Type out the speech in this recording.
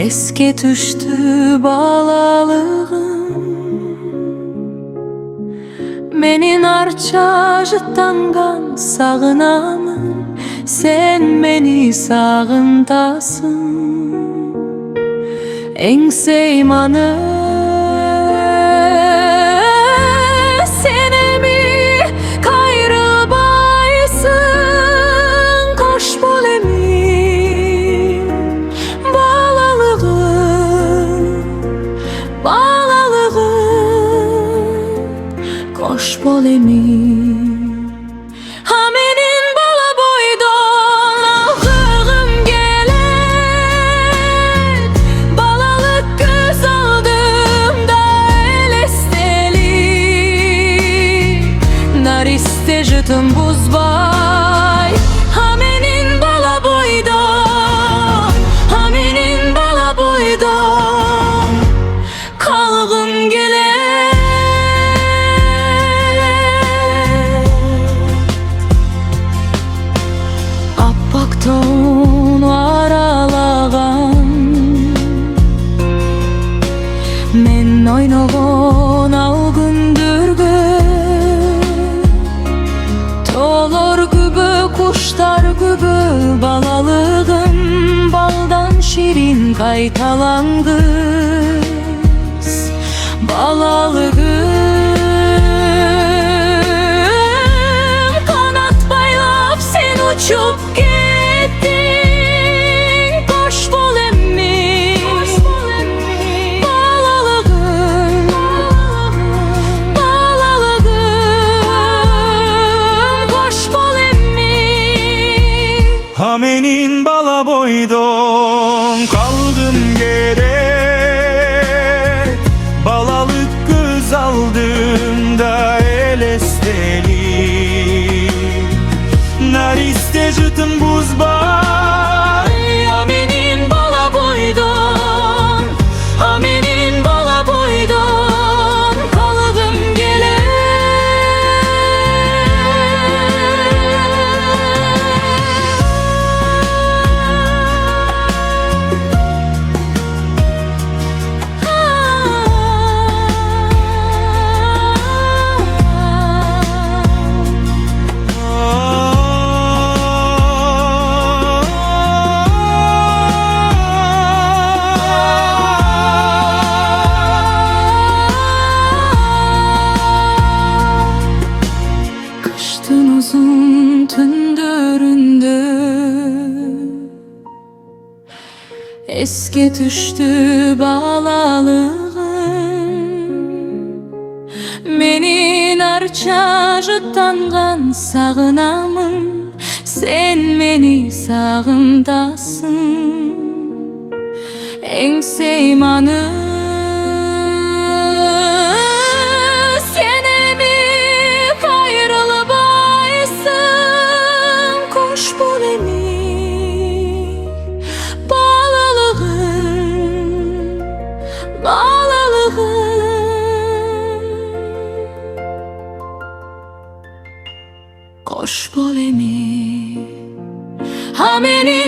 Eske düştü balalığım, menin arça jıttangan sağınamın. Sen meni sağındasın, en seymanı senemi kayrılbaysın. Koş bolemi balalığım, balalığım, koş bolemi. Jıtım buzbay, hamenin bala boyda, hamenin bala boyda kalgım gele. Appak ton aralağan, men oynoğun algındırgı. Olur gibi kuşlar gibi balalığım, baldan şirin kaytalangız balalığım. Kanat baylap sen uçup gittin, koş bolemi balalığım, hamenin bala boydon kaldım gerek. Balalık göz aldığımda el esteli, nariste jıtım buzbay, hamenin bala boydon, hamenin bala boydon kaldım gele. Uzun tündüründü, eski düştü balalığım, menin arça jıttangan sağınamın. Sen meni sağındasın, en seymanı koş bolemi, hamenin